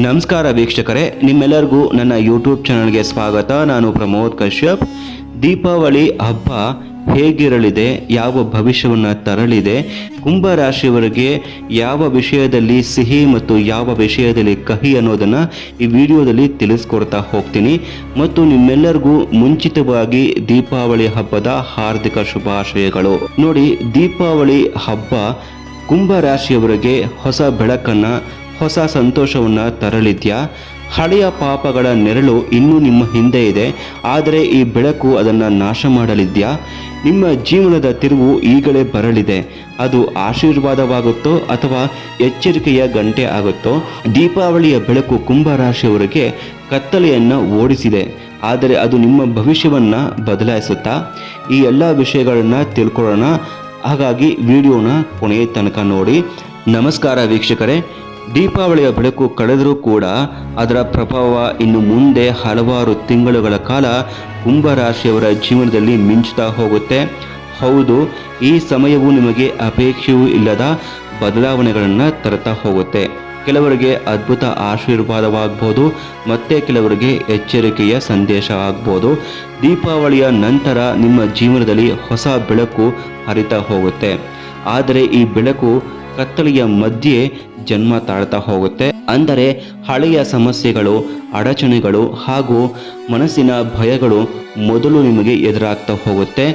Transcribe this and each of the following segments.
ನಮಸ್ಕಾರ ವೀಕ್ಷಕರೇ, ನಿಮ್ಮೆಲ್ಲರಿಗೂ ನನ್ನ ಯೂಟ್ಯೂಬ್ ಚಾನಲ್ಗೆ ಸ್ವಾಗತ. ನಾನು ಪ್ರಮೋದ್ ಕಶ್ಯಪ್. ದೀಪಾವಳಿ ಹಬ್ಬ ಹೇಗಿರಲಿದೆ, ಯಾವ ಭವಿಷ್ಯವನ್ನು ತರಲಿದೆ, ಕುಂಭ ರಾಶಿಯವರಿಗೆ ಯಾವ ವಿಷಯದಲ್ಲಿ ಸಿಹಿ ಮತ್ತು ಯಾವ ವಿಷಯದಲ್ಲಿ ಕಹಿ ಅನ್ನೋದನ್ನು ಈ ವಿಡಿಯೋದಲ್ಲಿ ತಿಳಿಸ್ಕೊಡ್ತಾ ಹೋಗ್ತೀನಿ. ಮತ್ತು ನಿಮ್ಮೆಲ್ಲರಿಗೂ ಮುಂಚಿತವಾಗಿ ದೀಪಾವಳಿ ಹಬ್ಬದ ಹಾರ್ದಿಕ ಶುಭಾಶಯಗಳು. ನೋಡಿ, ದೀಪಾವಳಿ ಹಬ್ಬ ಕುಂಭ ರಾಶಿಯವರಿಗೆ ಹೊಸ ಬೆಳಕನ್ನು, ಹೊಸ ಸಂತೋಷವನ್ನು ತರಲಿದ್ಯಾ? ಹಳೆಯ ಪಾಪಗಳ ನೆರಳು ಇನ್ನೂ ನಿಮ್ಮ ಹಿಂದೆ ಇದೆ, ಆದರೆ ಈ ಬೆಳಕು ಅದನ್ನು ನಾಶ ಮಾಡಲಿದ್ಯಾ? ನಿಮ್ಮ ಜೀವನದ ತಿರುವು ಈಗಲೇ ಬರಲಿದೆ. ಅದು ಆಶೀರ್ವಾದವಾಗುತ್ತೋ ಅಥವಾ ಎಚ್ಚರಿಕೆಯ ಗಂಟೆ ಆಗುತ್ತೋ? ದೀಪಾವಳಿಯ ಬೆಳಕು ಕುಂಭ ರಾಶಿಯವರಿಗೆ ಕತ್ತಲೆಯನ್ನು ಓಡಿಸಿದೆ, ಆದರೆ ಅದು ನಿಮ್ಮ ಭವಿಷ್ಯವನ್ನು ಬದಲಾಯಿಸುತ್ತಾ? ಈ ಎಲ್ಲ ವಿಷಯಗಳನ್ನು ತಿಳ್ಕೊಳ್ಳೋಣ. ಹಾಗಾಗಿ ವಿಡಿಯೋನ ಕೊನೆಯ ತನಕ ನೋಡಿ. ನಮಸ್ಕಾರ ವೀಕ್ಷಕರೇ. ದೀಪಾವಳಿಯ ಬೆಳಕು ಕಳೆದರೂ ಕೂಡ ಅದರ ಪ್ರಭಾವ ಇನ್ನು ಮುಂದೆ ಹಲವಾರು ತಿಂಗಳುಗಳ ಕಾಲ ಕುಂಭರಾಶಿಯವರ ಜೀವನದಲ್ಲಿ ಮಿಂಚುತ್ತಾ ಹೋಗುತ್ತೆ. ಹೌದು, ಈ ಸಮಯವು ನಿಮಗೆ ಅಪೇಕ್ಷೆಯೂ ಇಲ್ಲದ ಬದಲಾವಣೆಗಳನ್ನು ತರುತ್ತಾ ಹೋಗುತ್ತೆ. ಕೆಲವರಿಗೆ ಅದ್ಭುತ ಆಶೀರ್ವಾದವಾಗ್ಬೋದು, ಮತ್ತೆ ಕೆಲವರಿಗೆ ಎಚ್ಚರಿಕೆಯ ಸಂದೇಶ ಆಗ್ಬೋದು. ದೀಪಾವಳಿಯ ನಂತರ ನಿಮ್ಮ ಜೀವನದಲ್ಲಿ ಹೊಸ ಬೆಳಕು ಹರಿತಾ ಹೋಗುತ್ತೆ, ಆದರೆ ಈ ಬೆಳಕು ಕತ್ತಲೆಯ ಮಧ್ಯೆ ಜನ್ಮ ತಾಳ್ತಾ ಹೋಗುತ್ತೆ. ಅಂದರೆ ಹಳೆಯ ಸಮಸ್ಯೆಗಳು, ಅಡಚಣೆಗಳು ಹಾಗೂ ಮನಸ್ಸಿನ ಭಯಗಳು ಮೊದಲು ನಿಮಗೆ ಎದುರಾಗ್ತಾ ಹೋಗುತ್ತೆ.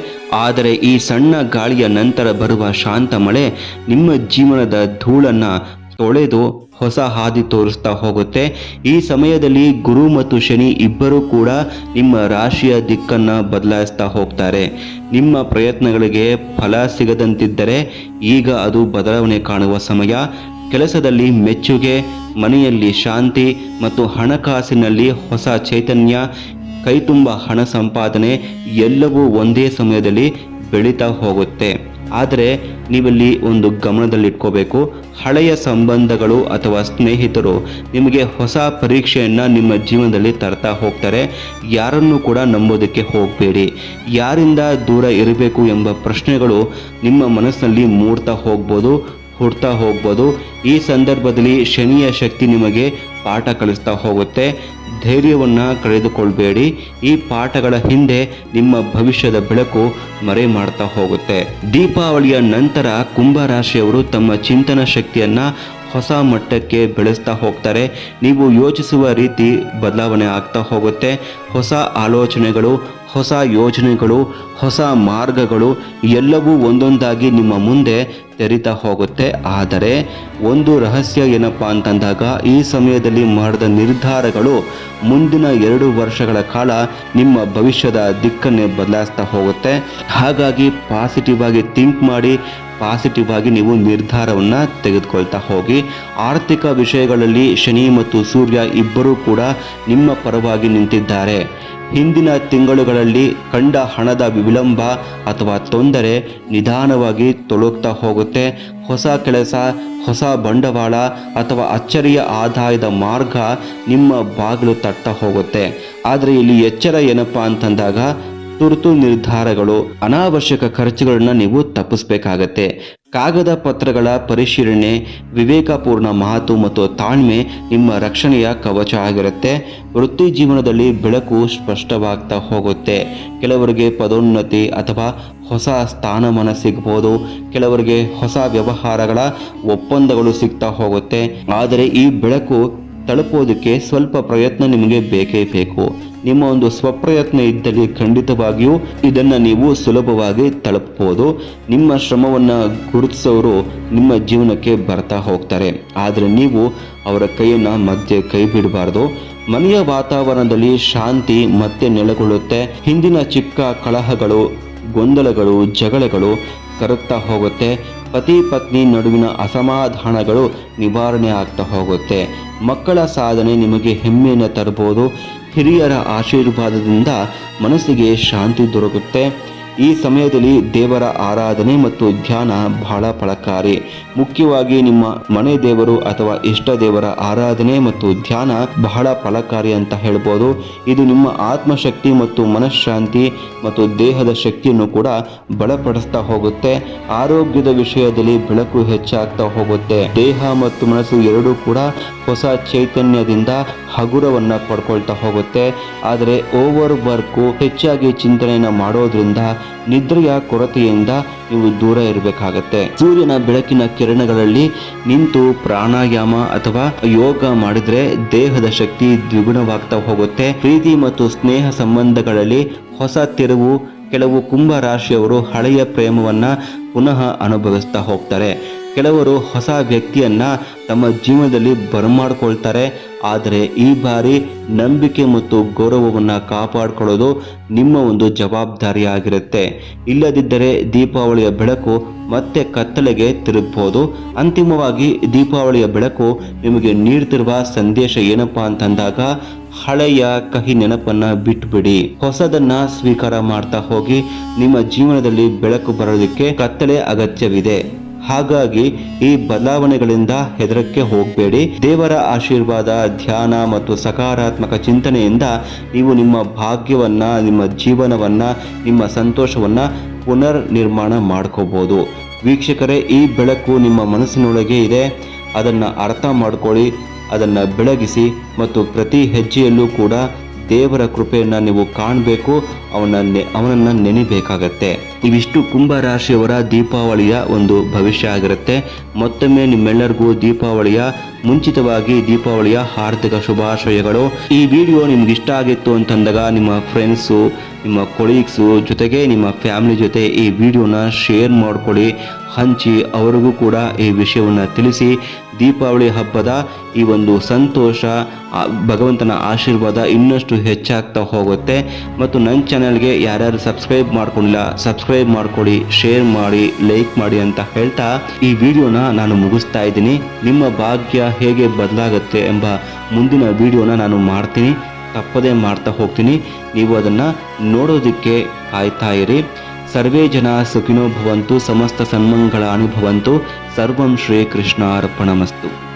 ಆದರೆ ಈ ಸಣ್ಣ ಗಾಳಿಯ ನಂತರ ಬರುವ ಶಾಂತ ಮಳೆ ನಿಮ್ಮ ಜೀವನದ ಧೂಳನ್ನು ತೊಳೆದು ಹೊಸ ಹಾದಿ ತೋರಿಸ್ತಾ ಹೋಗುತ್ತೆ. ಈ ಸಮಯದಲ್ಲಿ ಗುರು ಮತ್ತು ಶನಿ ಇಬ್ಬರೂ ಕೂಡ ನಿಮ್ಮ ರಾಶಿಯ ದಿಕ್ಕನ್ನು ಬದಲಾಯಿಸ್ತಾ ಹೋಗ್ತಾರೆ. ನಿಮ್ಮ ಪ್ರಯತ್ನಗಳಿಗೆ ಫಲ ಸಿಗದಂತಿದ್ದರೆ ಈಗ ಅದು ಬದಲಾವಣೆ ಕಾಣುವ ಸಮಯ. ಕೆಲಸದಲ್ಲಿ ಮೆಚ್ಚುಗೆ, ಮನೆಯಲ್ಲಿ ಶಾಂತಿ ಮತ್ತು ಹಣಕಾಸಿನಲ್ಲಿ ಹೊಸ ಚೈತನ್ಯ, ಕೈತುಂಬ ಹಣ ಸಂಪಾದನೆ ಎಲ್ಲವೂ ಒಂದೇ ಸಮಯದಲ್ಲಿ ಬೆಳೀತಾ ಹೋಗುತ್ತೆ. ಆದರೆ ನೀವಲ್ಲಿ ಒಂದು ಗಮನದಲ್ಲಿಟ್ಕೋಬೇಕು, ಹಳೆಯ ಸಂಬಂಧಗಳು ಅಥವಾ ಸ್ನೇಹಿತರು ನಿಮಗೆ ಹೊಸ ಪರೀಕ್ಷೆಯನ್ನು ನಿಮ್ಮ ಜೀವನದಲ್ಲಿ ತರ್ತಾ ಹೋಗ್ತಾರೆ. ಯಾರನ್ನೂ ಕೂಡ ನಂಬೋದಕ್ಕೆ ಹೋಗಬೇಡಿ. ಯಾರಿಂದ ದೂರ ಇರಬೇಕು ಎಂಬ ಪ್ರಶ್ನೆಗಳು ನಿಮ್ಮ ಮನಸ್ಸಿನಲ್ಲಿ ಮೂಡ್ತಾ ಹುಡ್ತಾ ಹೋಗ್ಬೋದು. ಈ ಸಂದರ್ಭದಲ್ಲಿ ಶನಿಯ ಶಕ್ತಿ ನಿಮಗೆ ಪಾಠ ಕಲಿಸ್ತಾ ಹೋಗುತ್ತೆ. ಧೈರ್ಯವನ್ನು ಕಳೆದುಕೊಳ್ಬೇಡಿ. ಈ ಪಾಠಗಳ ಹಿಂದೆ ನಿಮ್ಮ ಭವಿಷ್ಯದ ಬೆಳಕು ಮರೆ ಮಾಡ್ತಾ ಹೋಗುತ್ತೆ. ದೀಪಾವಳಿಯ ನಂತರ ಕುಂಭ ರಾಶಿಯವರು ತಮ್ಮ ಚಿಂತನ ಶಕ್ತಿಯನ್ನು ಹೊಸ ಮಟ್ಟಕ್ಕೆ ಬೆಳೆಸ್ತಾ ಹೋಗ್ತಾರೆ. ನೀವು ಯೋಚಿಸುವ ರೀತಿ ಬದಲಾವಣೆ ಆಗ್ತಾ ಹೋಗುತ್ತೆ. ಹೊಸ ಆಲೋಚನೆಗಳು, ಹೊಸ ಯೋಜನೆಗಳು, ಹೊಸ ಮಾರ್ಗಗಳು ಎಲ್ಲವೂ ಒಂದೊಂದಾಗಿ ನಿಮ್ಮ ಮುಂದೆ ತೆರೀತಾ ಹೋಗುತ್ತೆ. ಆದರೆ ಒಂದು ರಹಸ್ಯ ಏನಪ್ಪ ಅಂತಂದಾಗ, ಈ ಸಮಯದಲ್ಲಿ ಮಾಡಿದ ನಿರ್ಧಾರಗಳು ಮುಂದಿನ 2 ವರ್ಷಗಳ ಕಾಲ ನಿಮ್ಮ ಭವಿಷ್ಯದ ದಿಕ್ಕನ್ನೇ ಬದಲಾಯಿಸ್ತಾ ಹೋಗುತ್ತೆ. ಹಾಗಾಗಿ ಪಾಸಿಟಿವ್ ಆಗಿ ಥಿಂಕ್ ಮಾಡಿ, ಪಾಸಿಟಿವ್ ಆಗಿ ನೀವು ನಿರ್ಧಾರವನ್ನು ತೆಗೆದುಕೊಳ್ತಾ ಹೋಗಿ. ಆರ್ಥಿಕ ವಿಷಯಗಳಲ್ಲಿ ಶನಿ ಮತ್ತು ಸೂರ್ಯ ಇಬ್ಬರೂ ಕೂಡ ನಿಮ್ಮ ಪರವಾಗಿ ನಿಂತಿದ್ದಾರೆ. ಹಿಂದಿನ ತಿಂಗಳುಗಳಲ್ಲಿ ಕಂಡ ಹಣದ ವಿಳಂಬ ಅಥವಾ ತೊಂದರೆ ನಿಧಾನವಾಗಿ ತೊಲಗ್ತಾ ಹೋಗುತ್ತೆ. ಹೊಸ ಕೆಲಸ, ಹೊಸ ಬಂಡವಾಳ ಅಥವಾ ಅಚ್ಚರಿಯ ಆದಾಯದ ಮಾರ್ಗ ನಿಮ್ಮ ಬಾಗಿಲು ತಟ್ತಾ ಹೋಗುತ್ತೆ. ಆದರೆ ಇಲ್ಲಿ ಎಚ್ಚರ ಏನಪ್ಪ ಅಂತಂದಾಗ, ತುರ್ತು ನಿರ್ಧಾರಗಳು, ಅನಾವಶ್ಯಕ ಖರ್ಚುಗಳನ್ನ ನೀವು ತಪ್ಪಿಸಬೇಕಾಗತ್ತೆ. ಕಾಗದ ಪತ್ರಗಳ ಪರಿಶೀಲನೆ, ವಿವೇಕಪೂರ್ಣ ಮಾತು ಮತ್ತು ತಾಳ್ಮೆ ನಿಮ್ಮ ರಕ್ಷಣೆಯ ಕವಚ ಆಗಿರುತ್ತೆ. ವೃತ್ತಿ ಜೀವನದಲ್ಲಿ ಬೆಳಕು ಸ್ಪಷ್ಟವಾಗ್ತಾ ಹೋಗುತ್ತೆ. ಕೆಲವರಿಗೆ ಪದೋನ್ನತಿ ಅಥವಾ ಹೊಸ ಸ್ಥಾನಮಾನ ಸಿಗ್ಬೋದು. ಕೆಲವರಿಗೆ ಹೊಸ ವ್ಯವಹಾರಗಳ ಒಪ್ಪಂದಗಳು ಸಿಗ್ತಾ ಹೋಗುತ್ತೆ. ಆದರೆ ಈ ಬೆಳಕು ತಲುಪೋದಕ್ಕೆ ಸ್ವಲ್ಪ ಪ್ರಯತ್ನ ನಿಮಗೆ ಬೇಕೇ ಬೇಕು. ನಿಮ್ಮ ಒಂದು ಸ್ವಪ್ರಯತ್ನ ಇದ್ದಲ್ಲಿ ಖಂಡಿತವಾಗಿಯೂ ಇದನ್ನು ನೀವು ಸುಲಭವಾಗಿ ತಲುಪಬಹುದು. ನಿಮ್ಮ ಶ್ರಮವನ್ನು ಗುರುತಿಸೋರು ನಿಮ್ಮ ಜೀವನಕ್ಕೆ ಬರ್ತಾ ಹೋಗ್ತಾರೆ, ಆದರೆ ನೀವು ಅವರ ಕೈಯನ್ನು ಮಧ್ಯೆ ಕೈ ಬಿಡಬಾರ್ದು. ಮನೆಯ ವಾತಾವರಣದಲ್ಲಿ ಶಾಂತಿ ಮತ್ತೆ ನೆಲೆಗೊಳ್ಳುತ್ತೆ. ಹಿಂದಿನ ಚಿಕ್ಕ ಕಲಹಗಳು, ಗೊಂದಲಗಳು, ಜಗಳಗಳು ಕರಗ್ತಾ ಹೋಗುತ್ತೆ. ಪತಿ ಪತ್ನಿ ನಡುವಿನ ಅಸಮಾಧಾನಗಳು ನಿವಾರಣೆ ಆಗ್ತಾ ಹೋಗುತ್ತೆ. ಮಕ್ಕಳ ಸಾಧನೆ ನಿಮಗೆ ಹೆಮ್ಮೆಯನ್ನು ತರಬಹುದು. ಹಿರಿಯರ ಆಶೀರ್ವಾದದಿಂದ ಮನಸ್ಸಿಗೆ ಶಾಂತಿ ದೊರಕುತ್ತೆ. ಈ ಸಮಯದಲ್ಲಿ ದೇವರ ಆರಾಧನೆ ಮತ್ತು ಧ್ಯಾನ ಬಹಳ ಫಲಕಾರಿ. ಮುಖ್ಯವಾಗಿ ನಿಮ್ಮ ಮನೆ ದೇವರು ಅಥವಾ ಇಷ್ಟ ದೇವರ ಆರಾಧನೆ ಮತ್ತು ಧ್ಯಾನ ಬಹಳ ಫಲಕಾರಿ ಅಂತ ಹೇಳ್ಬೋದು. ಇದು ನಿಮ್ಮ ಆತ್ಮಶಕ್ತಿ ಮತ್ತು ಮನಃಶಾಂತಿ ಮತ್ತು ದೇಹದ ಶಕ್ತಿಯನ್ನು ಕೂಡ ಬಲಪಡಿಸ್ತಾ ಹೋಗುತ್ತೆ. ಆರೋಗ್ಯದ ವಿಷಯದಲ್ಲಿ ಬೆಳಕು ಹೆಚ್ಚಾಗ್ತಾ ಹೋಗುತ್ತೆ. ದೇಹ ಮತ್ತು ಮನಸ್ಸು ಎರಡೂ ಕೂಡ ಹೊಸ ಚೈತನ್ಯದಿಂದ ಹಗುರವನ್ನ ಪಡ್ಕೊಳ್ತಾ ಹೋಗುತ್ತೆ. ಆದರೆ ಓವರ್ ವರ್ಕು, ಹೆಚ್ಚಾಗಿ ಚಿಂತನೆಯನ್ನ ಮಾಡೋದ್ರಿಂದ ನಿದ್ರೆಯ ಕೊರತೆಯಿಂದ ನೀವು ದೂರ ಇರಬೇಕಾಗತ್ತೆ. ಸೂರ್ಯನ ಬೆಳಕಿನ ಕಿರಣಗಳಲ್ಲಿ ನಿಂತು ಪ್ರಾಣಾಯಾಮ ಅಥವಾ ಯೋಗ ಮಾಡಿದ್ರೆ ದೇಹದ ಶಕ್ತಿ ದ್ವಿಗುಣವಾಗ್ತಾ ಹೋಗುತ್ತೆ. ಪ್ರೀತಿ ಮತ್ತು ಸ್ನೇಹ ಸಂಬಂಧಗಳಲ್ಲಿ ಹೊಸ ತಿರುವು. ಕೆಲವು ಕುಂಭ ರಾಶಿಯವರು ಹಳೆಯ ಪ್ರೇಮವನ್ನ ಪುನಃ ಅನುಭವಿಸ್ತಾ ಹೋಗ್ತಾರೆ. ಕೆಲವರು ಹೊಸ ವ್ಯಕ್ತಿಯನ್ನ ತಮ್ಮ ಜೀವನದಲ್ಲಿ ಬರಮಾಡ್ಕೊಳ್ತಾರೆ. ಆದರೆ ಈ ಬಾರಿ ನಂಬಿಕೆ ಮತ್ತು ಗೌರವವನ್ನು ಕಾಪಾಡಿಕೊಳ್ಳೋದು ನಿಮ್ಮ ಒಂದು ಜವಾಬ್ದಾರಿಯಾಗಿರುತ್ತೆ. ಇಲ್ಲದಿದ್ದರೆ ದೀಪಾವಳಿಯ ಬೆಳಕು ಮತ್ತೆ ಕತ್ತಲೆಗೆ ತಿರುಗಬಹುದು. ಅಂತಿಮವಾಗಿ ದೀಪಾವಳಿಯ ಬೆಳಕು ನಿಮಗೆ ನೀಡ್ತಿರುವ ಸಂದೇಶ ಏನಪ್ಪಾ ಅಂತಂದಾಗ, ಹಳೆಯ ಕಹಿ ನೆನಪನ್ನ ಬಿಟ್ಬಿಡಿ, ಹೊಸದನ್ನ ಸ್ವೀಕಾರ ಮಾಡ್ತಾ ಹೋಗಿ. ನಿಮ್ಮ ಜೀವನದಲ್ಲಿ ಬೆಳಕು ಬರೋದಕ್ಕೆ ಕತ್ತಲೆ ಅಗತ್ಯವಿದೆ. ಹಾಗಾಗಿ ಈ ಬದಲಾವಣೆಗಳಿಂದ ಹೆದರಕ್ಕೆ ಹೋಗಬೇಡಿ. ದೇವರ ಆಶೀರ್ವಾದ, ಧ್ಯಾನ ಮತ್ತು ಸಕಾರಾತ್ಮಕ ಚಿಂತನೆಯಿಂದ ನೀವು ನಿಮ್ಮ ಭಾಗ್ಯವನ್ನ, ನಿಮ್ಮ ಜೀವನವನ್ನ, ನಿಮ್ಮ ಸಂತೋಷವನ್ನ ಪುನರ್ ನಿರ್ಮಾಣ ಮಾಡ್ಕೋಬಹುದು. ವೀಕ್ಷಕರೇ, ಈ ಬೆಳಕು ನಿಮ್ಮ ಮನಸ್ಸಿನೊಳಗೆ ಇದೆ. ಅದನ್ನು ಅರ್ಥ ಮಾಡ್ಕೊಳ್ಳಿ, ಅದನ್ನು ಬೆಳಗಿಸಿ ಮತ್ತು ಪ್ರತಿ ಹೆಜ್ಜೆಯಲ್ಲೂ ಕೂಡ ದೇವರ ಕೃಪೆಯನ್ನು ನೀವು ಕಾಣಬೇಕು, ಅವನನ್ನು ನೆನೆಬೇಕಾಗತ್ತೆ. ಇವಿಷ್ಟು ಕುಂಭ ರಾಶಿಯವರ ದೀಪಾವಳಿಯ ಒಂದು ಭವಿಷ್ಯ ಆಗಿರುತ್ತೆ. ಮತ್ತೊಮ್ಮೆ ನಿಮ್ಮೆಲ್ಲರಿಗೂ ದೀಪಾವಳಿಯ ಮುಂಚಿತವಾಗಿ ದೀಪಾವಳಿಯ ಹಾರ್ದಿಕ ಶುಭಾಶಯಗಳು. ಈ ವಿಡಿಯೋ ನಿಮ್ಗೆ ಇಷ್ಟ ಆಗಿತ್ತು ಅಂತಂದಾಗ ನಿಮ್ಮ ಫ್ರೆಂಡ್ಸು, ನಿಮ್ಮ ಕೊಲೀಗ್ಸು ಜೊತೆಗೆ ನಿಮ್ಮ ಫ್ಯಾಮಿಲಿ ಜೊತೆ ಈ ವಿಡಿಯೋನ ಶೇರ್ ಮಾಡ್ಕೊಳ್ಳಿ, ಹಂಚಿ ಅವರಿಗೂ ಕೂಡ ಈ ವಿಷಯವನ್ನು ತಿಳಿಸಿ. ದೀಪಾವಳಿ ಹಬ್ಬದ ಈ ಒಂದು ಸಂತೋಷ, ಭಗವಂತನ ಆಶೀರ್ವಾದ ಇನ್ನಷ್ಟು ಹೆಚ್ಚಾಗ್ತಾ ಹೋಗುತ್ತೆ. ಮತ್ತು ನನ್ನ ಚಾನಲ್ಗೆ ಯಾರ್ಯಾರು ಸಬ್ಸ್ಕ್ರೈಬ್ ಮಾಡ್ಕೊಂಡಿಲ್ಲ, ಸಬ್ಸ್ಕ್ರೈಬ್ ಮಾಡ್ಕೊಳ್ಳಿ, ಶೇರ್ ಮಾಡಿ, ಲೈಕ್ ಮಾಡಿ ಅಂತ ಹೇಳ್ತಾ ಈ ವಿಡಿಯೋನ ನಾನು ಮುಗಿಸ್ತಾ ಇದ್ದೀನಿ. ನಿಮ್ಮ ಭಾಗ್ಯ ಹೇಗೆ ಬದಲಾಗುತ್ತೆ ಎಂಬ ಮುಂದಿನ ವಿಡಿಯೋನ ನಾನು ಮಾಡ್ತೀನಿ, ತಪ್ಪದೇ ಮಾಡ್ತಾ ಹೋಗ್ತೀನಿ. ನೀವು ಅದನ್ನು ನೋಡೋದಕ್ಕೆ ಕಾಯ್ತಾ ಇರಿ. ಸರ್ವೇ ಜನ ಸುಖಿನೋ ಭವಂತು, ಸಮಸ್ತ ಸನ್ಮಂಗಳಾನಿ ಭವಂತು. ಸರ್ವಂ ಶ್ರೀ ಕೃಷ್ಣಾರ್ಪಣಮಸ್ತು.